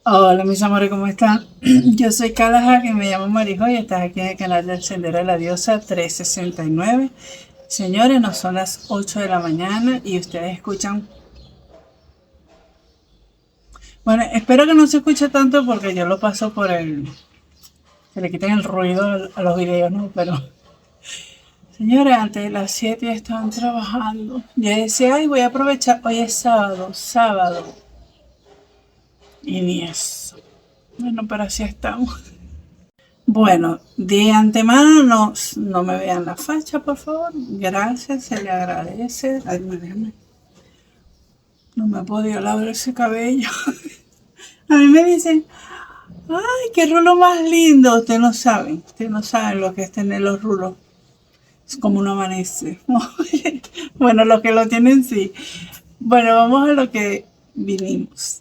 Hola mis amores, ¿cómo están? Yo soy Kalaha, que me llamo Marijo y estás aquí en el canal del Sendero de la Diosa 369. Señores, no son las 8 de la mañana y ustedes escuchan. Bueno, espero que no se escuche tanto porque yo lo paso por el. Que le quiten el ruido a los videos, ¿no? Pero, señores, antes de las 7 ya estaban trabajando. Yo decía, ay, voy a aprovechar. Hoy es sábado, sábado. Y ni eso. Bueno, pero así estamos. Bueno, de antemano no me vean la facha, por favor. Gracias, se le agradece. Ay, déjame. No me he podido lavar ese cabello. A mí me dicen, ay, qué rulo más lindo. Ustedes no saben lo que es tener los rulos. Es como un amanece. Bueno, los que lo tienen sí. Bueno, vamos a lo que vinimos.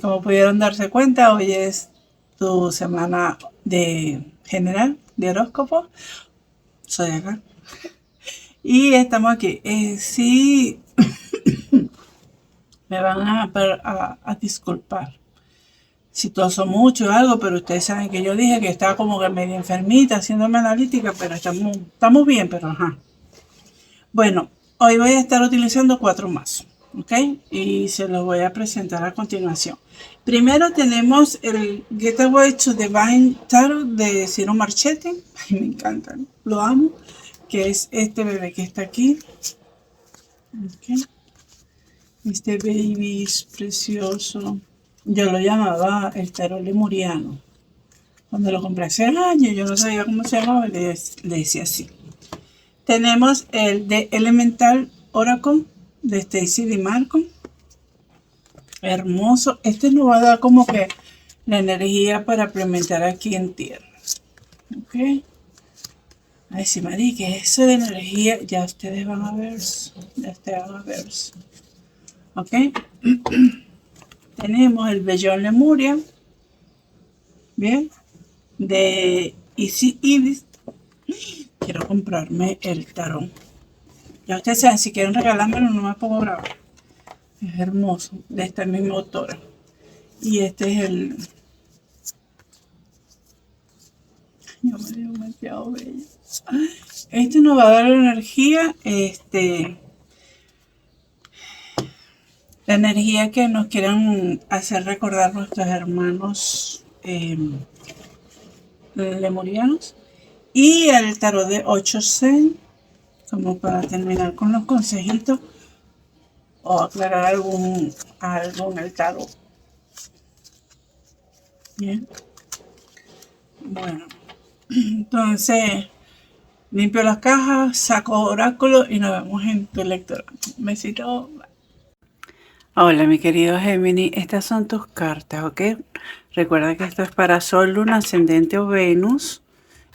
Como pudieron darse cuenta, hoy es tu semana de general de horóscopo. Soy acá. Y estamos aquí. Sí, me van a disculpar si toso mucho o algo, pero ustedes saben que yo dije que estaba como que medio enfermita haciéndome analítica, pero estamos bien, pero ajá. Bueno, hoy voy a estar utilizando 4 mazos, ¿ok? Y se los voy a presentar a continuación. Primero tenemos el Getaway to Divine Tarot de Ciro Marchetti. Ay, me encanta, ¿no? Lo amo. Que es este bebé que está aquí. Okay. Este baby es precioso. Yo lo llamaba el tarot lemuriano. Cuando lo compré hace años, yo no sabía cómo se llamaba, le decía así. Tenemos el de Elemental Oracle de Stacy DiMarco. Hermoso. Este nos va a dar como que la energía para implementar aquí en tierra. Ok. Ay, sí, marique, eso de energía, ya ustedes van a ver. Ya ustedes van a ver. Ok. Tenemos el Bellón Lemuria. Bien. De Easy Ibis. Quiero comprarme el tarón. Ya ustedes saben, si quieren regalármelo, no me pongo bravo. Es hermoso, de esta misma autora. Y este es el. Yo me digo demasiado bello. Este nos va a dar energía, la energía que nos quieran hacer recordar nuestros hermanos lemurianos. Y el tarot de 8 Zen, como para terminar con los consejitos o aclarar algo en el tarot. Bien. Bueno, entonces limpio las cajas, saco oráculo y nos vemos en tu lectura. Un besito. Hola, mi querido Gemini. Estas son tus cartas, ¿ok? Recuerda que esto es para Sol, Luna, Ascendente o Venus.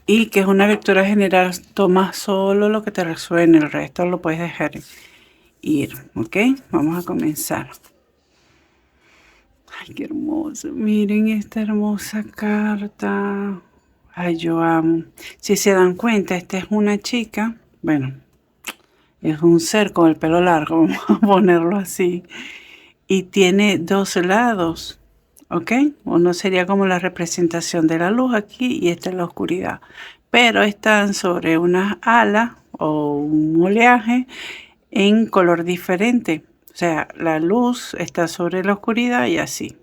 Y que es una lectura general. Toma solo lo que te resuene, el resto lo puedes dejar ir, ¿ok? Vamos a comenzar. Ay, qué hermoso. Miren esta hermosa carta. Ay, yo amo. Si se dan cuenta, esta es una chica. Bueno, es un ser con el pelo largo, vamos a ponerlo así. Y tiene 2 lados, ¿ok? Uno sería como la representación de la luz aquí y esta es la oscuridad. Pero están sobre unas alas o un oleaje en color diferente. O sea, la luz está sobre la oscuridad y así.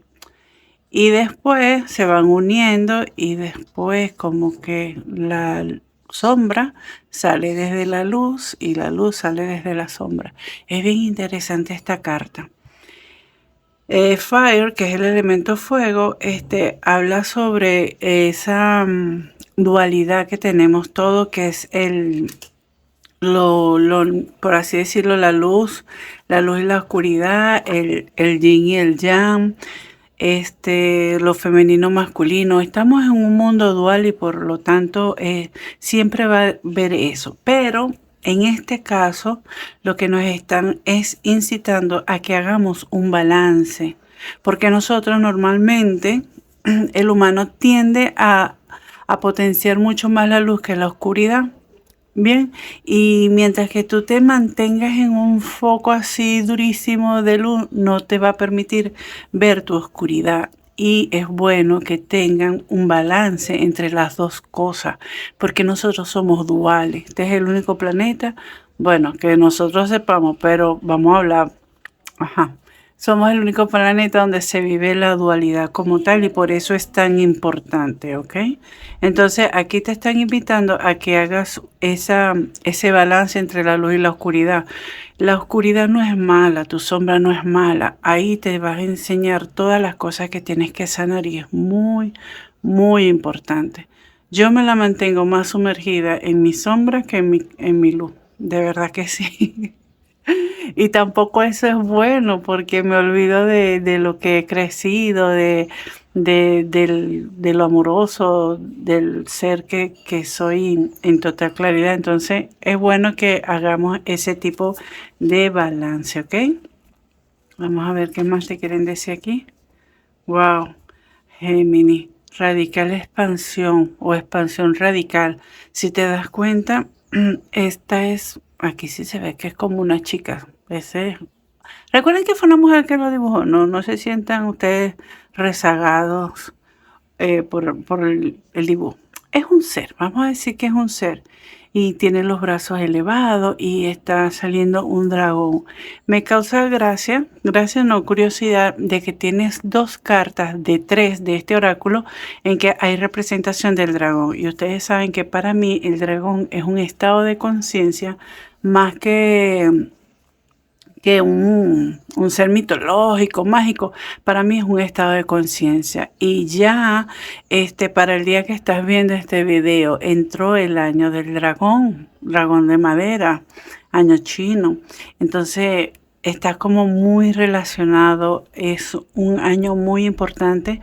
Y después se van uniendo y después como que la sombra sale desde la luz y la luz sale desde la sombra. Es bien interesante esta carta. Fire, que es el elemento fuego, habla sobre esa dualidad que tenemos todo, que es por así decirlo, la luz y la oscuridad, el yin y el yang, lo femenino masculino. Estamos en un mundo dual y por lo tanto siempre va a haber eso. Pero en este caso lo que nos están es incitando a que hagamos un balance. Porque nosotros normalmente, el humano tiende a potenciar mucho más la luz que la oscuridad. Bien, y mientras que tú te mantengas en un foco así durísimo de luz, no te va a permitir ver tu oscuridad. y es bueno que tengan un balance entre las dos cosas, porque nosotros somos duales. Este es el único planeta, bueno, que nosotros sepamos, pero vamos a hablar. Ajá. Somos el único planeta donde se vive la dualidad como tal y por eso es tan importante, ¿ok? Entonces aquí te están invitando a que hagas ese balance entre la luz y la oscuridad. La oscuridad no es mala, tu sombra no es mala. Ahí te vas a enseñar todas las cosas que tienes que sanar y es muy, muy importante. Yo me la mantengo más sumergida en mi sombra que en mi luz. De verdad que sí. Y tampoco eso es bueno porque me olvido de lo que he crecido, de lo amoroso, del ser que soy en total claridad. Entonces es bueno que hagamos ese tipo de balance, ¿ok? Vamos a ver qué más te quieren decir aquí. Wow, Géminis, radical expansión o expansión radical. Si te das cuenta, esta es, aquí sí se ve que es como una chica. Recuerden que fue una mujer que lo dibujó. No se sientan ustedes rezagados por el dibujo. Es un ser, vamos a decir que es un ser. Y tiene los brazos elevados y está saliendo un dragón. Me causa gracia no, curiosidad, de que tienes 2 cartas de 3 de este oráculo en que hay representación del dragón. Y ustedes saben que para mí el dragón es un estado de conciencia más que un ser mitológico, mágico, para mí es un estado de conciencia. Y ya para el día que estás viendo este video, entró el año del dragón, dragón de madera, año chino. Entonces está como muy relacionado, es un año muy importante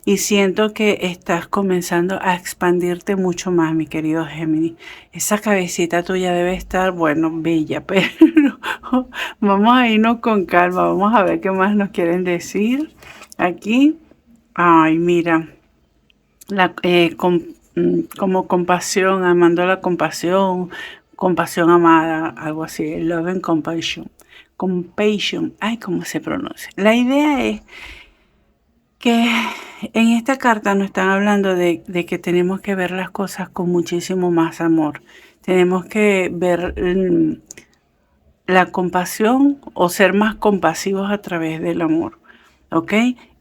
y siento que estás comenzando a expandirte mucho más, mi querido Géminis. Esa cabecita tuya debe estar, bueno, bella, pero vamos a irnos con calma. Vamos a ver qué más nos quieren decir aquí. Ay, mira, como compasión, amando la compasión, compasión amada, algo así, love and compassion. Compassion, ay, ¿cómo se pronuncia? La idea es que en esta carta nos están hablando de que tenemos que ver las cosas con muchísimo más amor. Tenemos que ver la compasión o ser más compasivos a través del amor, ¿ok?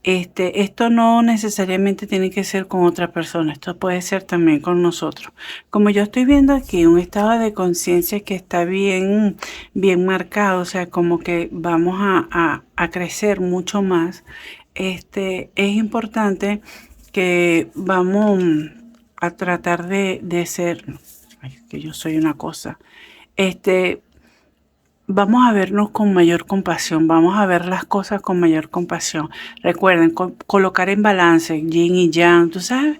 Esto no necesariamente tiene que ser con otra persona, esto puede ser también con nosotros. Como yo estoy viendo aquí un estado de conciencia que está bien, bien marcado, o sea, como que vamos a crecer mucho más, es importante que vamos a tratar de ser, ay, que yo soy una cosa, vamos a vernos con mayor compasión, vamos a ver las cosas con mayor compasión. Recuerden, colocar en balance yin y yang, tú sabes,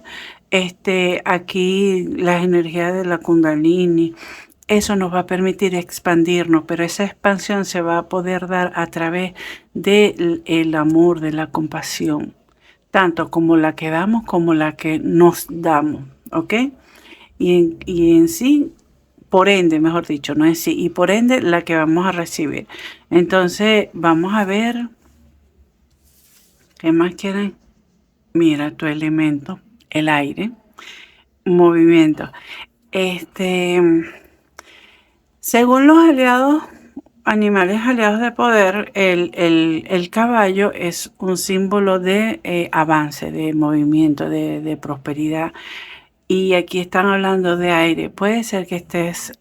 aquí las energías de la kundalini, eso nos va a permitir expandirnos, pero esa expansión se va a poder dar a través del amor, de la compasión, tanto como la que damos como la que nos damos, ¿ok? Y en sí, por ende, mejor dicho, no es sí, y por ende la que vamos a recibir. Entonces, vamos a ver, ¿qué más quieren? Mira, tu elemento, el aire, movimiento. Según los aliados, animales aliados de poder, el caballo es un símbolo de avance, de movimiento, de prosperidad. Y aquí están hablando de aire. Puede ser que estés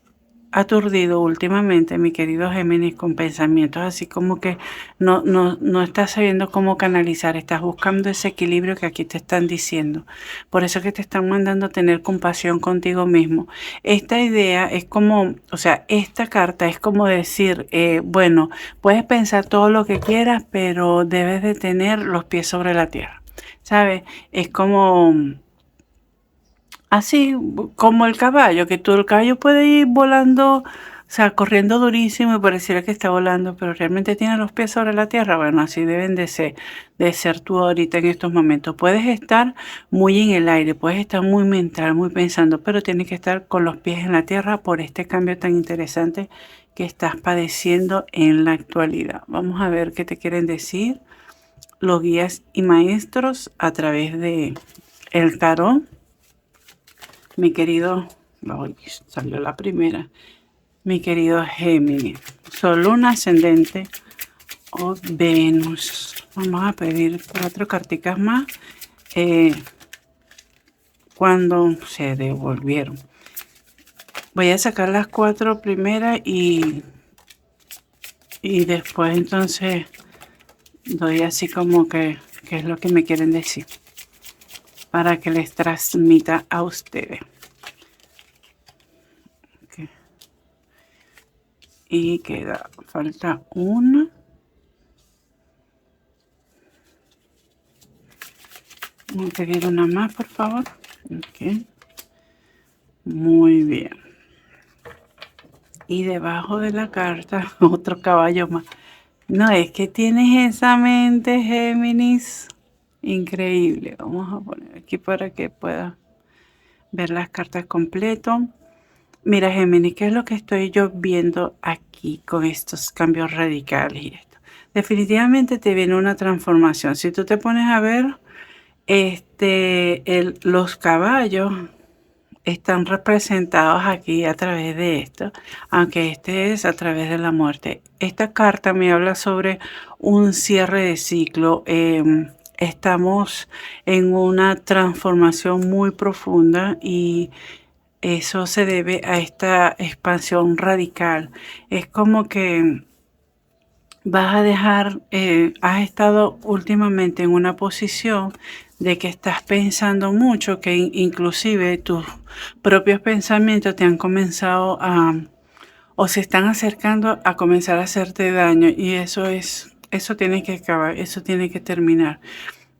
aturdido últimamente, mi querido Géminis, con pensamientos así como que no estás sabiendo cómo canalizar, estás buscando ese equilibrio que aquí te están diciendo. Por eso que te están mandando a tener compasión contigo mismo. Esta idea es como, o sea, esta carta es como decir, bueno, puedes pensar todo lo que quieras, pero debes de tener los pies sobre la tierra, ¿sabes? Es como así como el caballo, que el caballo puede ir volando, o sea, corriendo durísimo y pareciera que está volando, pero realmente tiene los pies sobre la tierra. Bueno, así deben de ser tú ahorita en estos momentos. Puedes estar muy en el aire, puedes estar muy mental, muy pensando, pero tienes que estar con los pies en la tierra por este cambio tan interesante que estás padeciendo en la actualidad. Vamos a ver qué te quieren decir. los guías y maestros a través de el tarot. Mi querido, ay, salió la primera. Mi querido Géminis, Sol, Luna, Ascendente o Venus. Vamos a pedir 4 carticas más cuando se devolvieron. Voy a sacar las 4 primeras y después entonces doy así como que qué es lo que me quieren decir para que les transmita a ustedes. Okay. Y falta una. Vamos a pedir una más, por favor. Okay. Muy bien. Y debajo de la carta, otro caballo más. No, es que tienes esa mente, Géminis. Increíble. Vamos a poner aquí para que pueda ver las cartas completo. Mira, Géminis, ¿qué es lo que estoy yo viendo aquí con estos cambios radicales y esto? Definitivamente te viene una transformación. Si tú te pones a ver, los caballos están representados aquí a través de esto, aunque este es a través de la muerte. Esta carta me habla sobre un cierre de ciclo. Estamos en una transformación muy profunda y eso se debe a esta expansión radical. Es como que vas a dejar, has estado últimamente en una posición de que estás pensando mucho, que inclusive tus propios pensamientos te han comenzado o se están acercando a comenzar a hacerte daño, y eso tiene que acabar, eso tiene que terminar.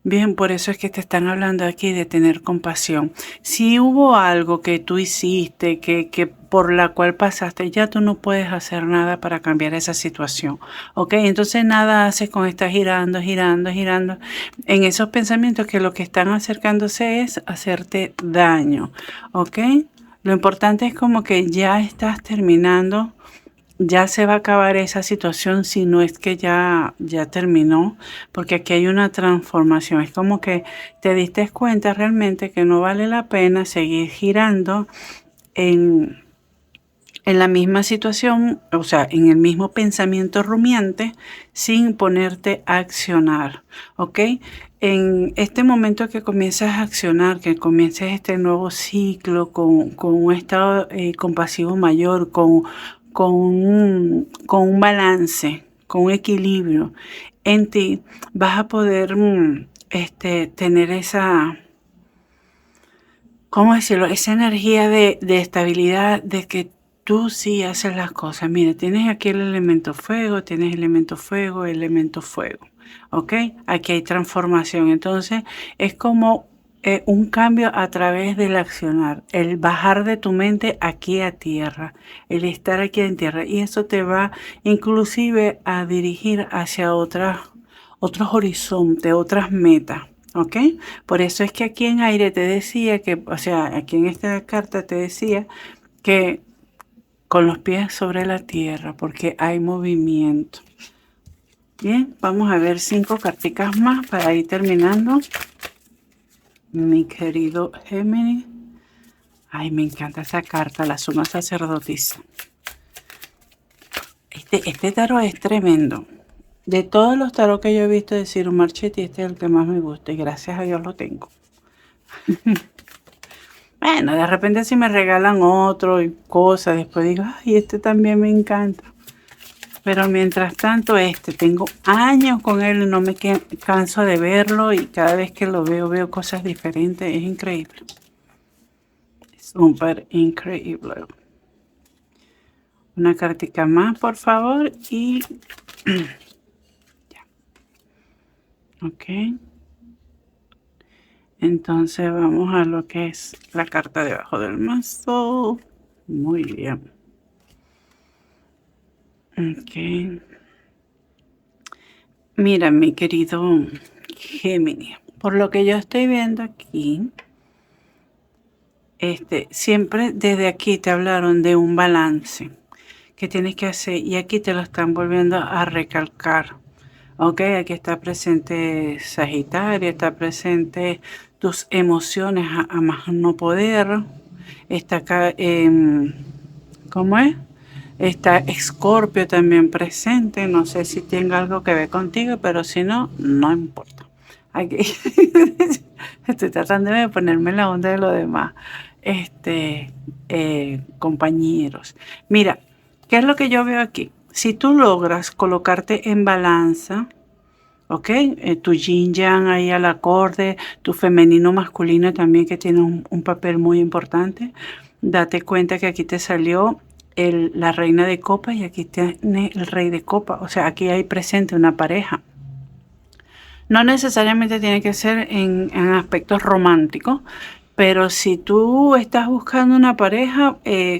Bien, por eso es que te están hablando aquí de tener compasión. Si hubo algo que tú hiciste, que por la cual pasaste, ya tú no puedes hacer nada para cambiar esa situación, ¿ok? Entonces nada haces con estar girando, girando, girando en esos pensamientos que lo que están acercándose es hacerte daño, ¿ok? Lo importante es como que ya estás terminando. Ya se va a acabar esa situación, si no es que ya terminó, porque aquí hay una transformación. Es como que te diste cuenta realmente que no vale la pena seguir girando en la misma situación, o sea, en el mismo pensamiento rumiante, sin ponerte a accionar, ¿ok? En este momento que comienzas a accionar, que comiences este nuevo ciclo con un estado compasivo mayor, con un balance, con un equilibrio en ti, vas a poder tener esa, ¿cómo decirlo? Esa energía de estabilidad, de que tú sí haces las cosas. Mira, tienes aquí el elemento fuego, tienes elemento fuego, ¿ok? Aquí hay transformación. Entonces, es como un cambio a través del accionar, el bajar de tu mente aquí a tierra, el estar aquí en tierra. Y eso te va inclusive a dirigir hacia otros horizontes, otras metas. ¿Ok? Por eso es que aquí en aire te decía que, o sea, aquí en esta carta te decía que con los pies sobre la tierra, porque hay movimiento. Bien, vamos a ver 5 carticas más para ir terminando. Mi querido Géminis. Ay, me encanta esa carta, la suma sacerdotisa. Este tarot es tremendo. De todos los tarots que yo he visto de Ciro Marchetti, este es el que más me gusta y gracias a Dios lo tengo. Bueno, de repente si me regalan otro y cosas, después digo, ay, este también me encanta. Pero mientras tanto, tengo años con él y no me canso de verlo, y cada vez que lo veo cosas diferentes. Es increíble. Es súper increíble. Una cartica más, por favor, y ya. Ok. Entonces vamos a lo que es la carta debajo del mazo. Muy bien. Ok. Mira, mi querido Géminis, por lo que yo estoy viendo aquí, siempre desde aquí te hablaron de un balance que tienes que hacer, y aquí te lo están volviendo a recalcar. Ok, aquí está presente Sagitario, está presente tus emociones a más no poder. Está acá, ¿cómo es? Está Escorpio también presente. No sé si tenga algo que ver contigo, pero si no, no importa. Aquí estoy tratando de ponerme en la onda de lo demás. Compañeros. Mira, ¿qué es lo que yo veo aquí? Si tú logras colocarte en balanza, ¿ok? Tu yin yang ahí al acorde, tu femenino masculino también que tiene un papel muy importante. Date cuenta que aquí te salió la reina de copas y aquí tiene el rey de copas. O sea, aquí hay presente una pareja. No necesariamente tiene que ser en aspectos románticos, pero si tú estás buscando una pareja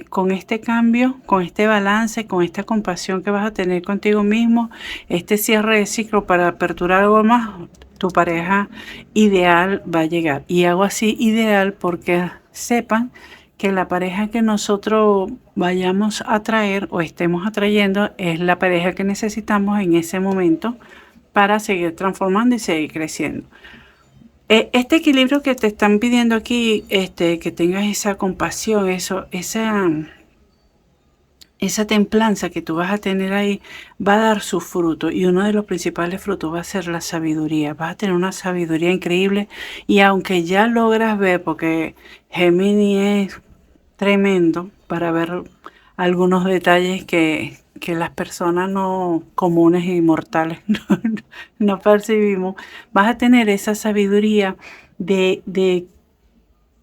con este cambio, con este balance, con esta compasión que vas a tener contigo mismo, este cierre de ciclo para aperturar algo más, tu pareja ideal va a llegar. Y hago así ideal porque sepan que la pareja que nosotros vayamos a traer o estemos atrayendo es la pareja que necesitamos en ese momento para seguir transformando y seguir creciendo. Este equilibrio que te están pidiendo aquí, que tengas esa compasión, esa templanza que tú vas a tener ahí, va a dar su fruto. Y uno de los principales frutos va a ser la sabiduría. Vas a tener una sabiduría increíble. Y aunque ya logras ver, porque Gemini es tremendo para ver algunos detalles que las personas no comunes y mortales no percibimos, vas a tener esa sabiduría de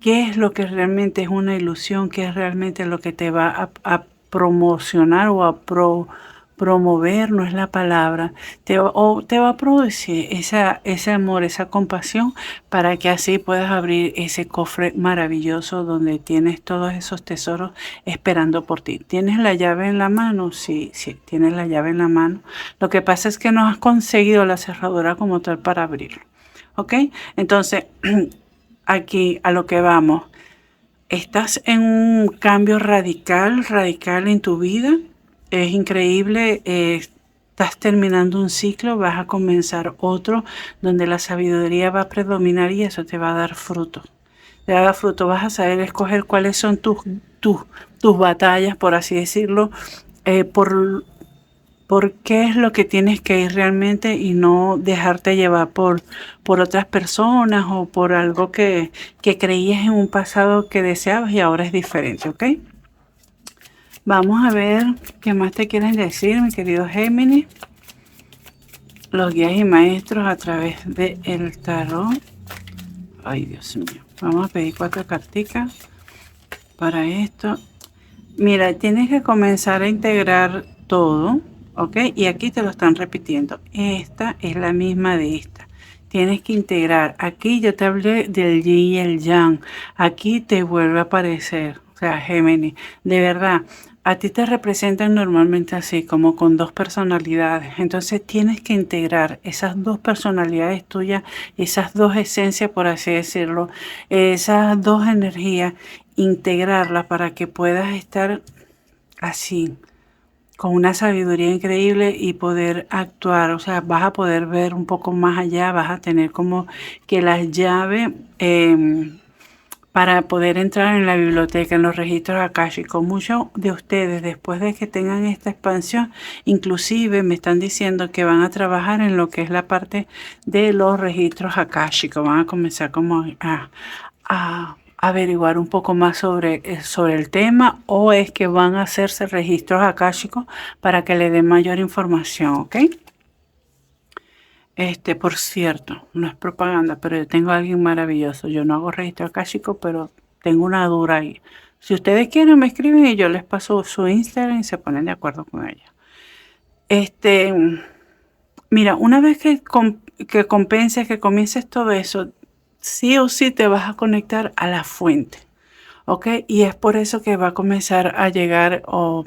qué es lo que realmente es una ilusión, qué es realmente lo que te va a promocionar o a promover, no es la palabra, te va a producir ese amor, esa compasión, para que así puedas abrir ese cofre maravilloso donde tienes todos esos tesoros esperando por ti. ¿Tienes la llave en la mano? Sí, sí, tienes la llave en la mano. Lo que pasa es que no has conseguido la cerradura como tal para abrirlo. ¿Ok? Entonces, aquí a lo que vamos. Estás en un cambio radical, radical en tu vida. Es increíble. Estás terminando un ciclo, vas a comenzar otro donde la sabiduría va a predominar y eso te va a dar fruto. Te va a dar fruto. Vas a saber escoger cuáles son tus batallas, por así decirlo, por qué es lo que tienes que ir realmente y no dejarte llevar por otras personas o por algo que creías en un pasado que deseabas y ahora es diferente, ¿ok? Vamos a ver qué más te quieren decir, mi querido Géminis. Los guías y maestros a través del tarot. Ay, Dios mío. Vamos a pedir 4 carticas para esto. Mira, tienes que comenzar a integrar todo, ¿ok? Y aquí te lo están repitiendo. Esta es la misma de esta. Tienes que integrar. Aquí yo te hablé del yin y el yang. Aquí te vuelve a aparecer. O sea, Géminis, de verdad, a ti te representan normalmente así, como con 2 personalidades. Entonces tienes que integrar esas 2 personalidades tuyas, esas 2 esencias, por así decirlo, esas 2 energías, integrarlas para que puedas estar así, con una sabiduría increíble y poder actuar. O sea, vas a poder ver un poco más allá, vas a tener como que las llaves para poder entrar en la biblioteca, en los registros akáshicos. Muchos de ustedes, después de que tengan esta expansión, inclusive me están diciendo que van a trabajar en lo que es la parte de los registros akáshicos. Van a comenzar como a averiguar un poco más sobre el tema, o es que van a hacerse registros akáshicos para que le den mayor información, ¿ok? Por cierto, no es propaganda, pero yo tengo a alguien maravilloso. Yo no hago registro akáshico, pero tengo una dura ahí. Si ustedes quieren, me escriben y yo les paso su Instagram y se ponen de acuerdo con ella. Mira, una vez que compenses, que comiences todo eso, sí o sí te vas a conectar a la fuente, ¿ok? Y es por eso que va a comenzar a llegar, o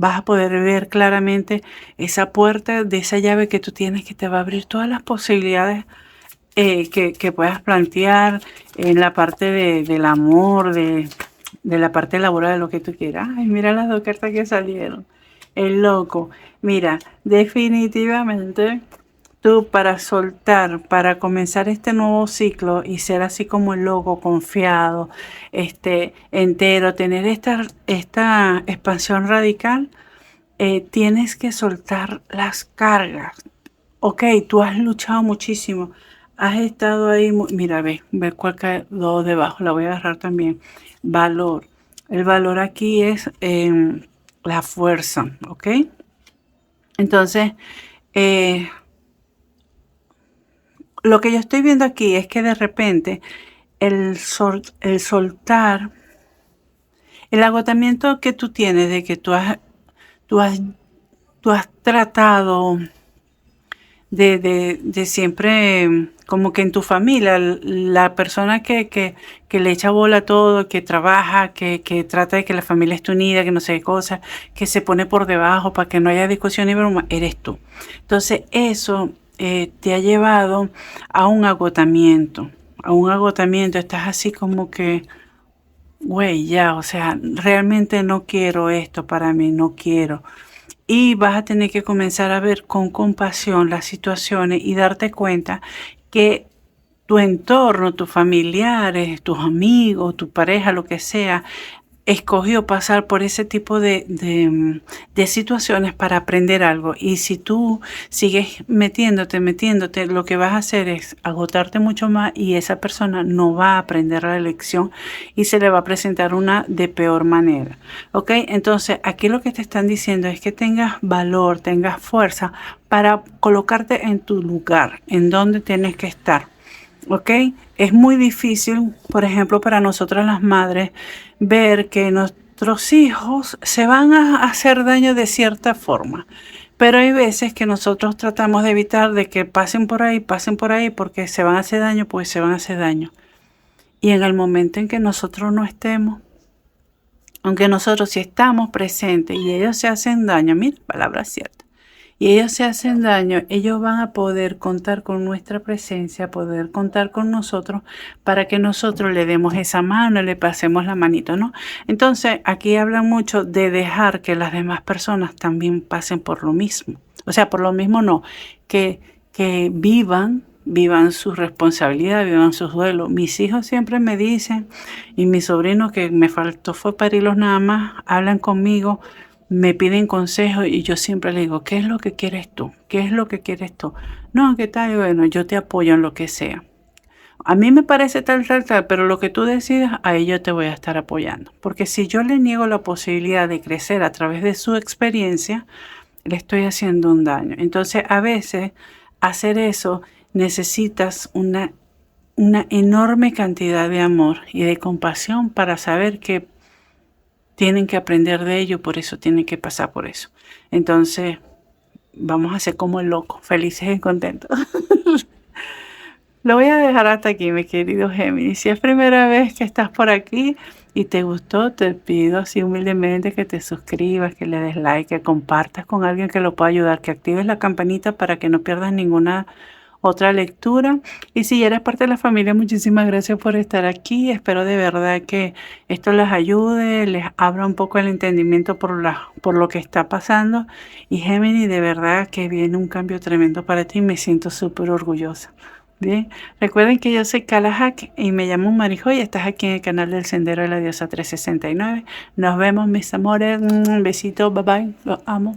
vas a poder ver claramente esa puerta de esa llave que tú tienes, que te va a abrir todas las posibilidades que puedas plantear en la parte del amor, de la parte laboral, de lo que tú quieras. Ay, mira las 2 cartas que salieron. El loco. Mira, definitivamente tú para soltar, para comenzar este nuevo ciclo y ser así como el loco, confiado, entero, tener esta expansión radical, tienes que soltar las cargas. Ok, tú has luchado muchísimo, has estado ahí, mira, ve cuál quedó debajo, la voy a agarrar también. Valor. El valor aquí es la fuerza, ¿ok? Entonces, lo que yo estoy viendo aquí es que de repente el soltar, el agotamiento que tú tienes de que tú has, tú has tratado de siempre, como que en tu familia, la persona que le echa bola a todo, que trabaja, que trata de que la familia esté unida, que no sé qué cosa, que se pone por debajo para que no haya discusión y broma, eres tú. Entonces eso te ha llevado a un agotamiento, estás así como que, güey, ya, o sea, realmente no quiero esto para mí, no quiero. Y vas a tener que comenzar a ver con compasión las situaciones y darte cuenta que tu entorno, tus familiares, tus amigos, tu pareja, lo que sea, escogió pasar por ese tipo de situaciones para aprender algo. Y si tú sigues metiéndote, lo que vas a hacer es agotarte mucho más y esa persona no va a aprender la lección y se le va a presentar una de peor manera. ¿Ok? Entonces, aquí lo que te están diciendo es que tengas valor, tengas fuerza para colocarte en tu lugar, en donde tienes que estar. ¿Ok? Es muy difícil, por ejemplo, para nosotras las madres, ver que nuestros hijos se van a hacer daño de cierta forma. Pero hay veces que nosotros tratamos de evitar de que pasen por ahí, porque se van a hacer daño, pues se van a hacer daño. Y en el momento en que nosotros no estemos, aunque nosotros sí estamos presentes y ellos se hacen daño, mira, palabra cierta, y ellos se hacen daño, ellos van a poder contar con nuestra presencia, poder contar con nosotros para que nosotros le demos esa mano, le pasemos la manito, ¿no? Entonces, aquí hablan mucho de dejar que las demás personas también pasen por lo mismo. O sea, por lo mismo no, que vivan su responsabilidad, vivan sus duelos. Mis hijos siempre me dicen, y mis sobrinos, que me faltó fue parirlos nada más, hablan conmigo, me piden consejos y yo siempre le digo, ¿qué es lo que quieres tú? ¿Qué es lo que quieres tú? No, ¿qué tal? Bueno, yo te apoyo en lo que sea. A mí me parece tal, pero lo que tú decidas, ahí yo te voy a estar apoyando. Porque si yo le niego la posibilidad de crecer a través de su experiencia, le estoy haciendo un daño. Entonces, a veces, hacer eso necesitas una enorme cantidad de amor y de compasión para saber que tienen que aprender de ello, por eso tienen que pasar por eso. Entonces, vamos a ser como el loco, felices y contentos. Lo voy a dejar hasta aquí, mi querido Géminis. Si es primera vez que estás por aquí y te gustó, te pido así humildemente que te suscribas, que le des like, que compartas con alguien que lo pueda ayudar, que actives la campanita para que no pierdas ninguna otra lectura. Y si ya eres parte de la familia, muchísimas gracias por estar aquí. Espero de verdad que esto les ayude, les abra un poco el entendimiento por lo que está pasando. Y Géminis, de verdad que viene un cambio tremendo para ti y me siento súper orgullosa. Bien, recuerden que yo soy Kala Hack y me llamo Marijo y estás aquí en el canal del Sendero de la Diosa 369. Nos vemos, mis amores. Un besito, bye bye, los amo.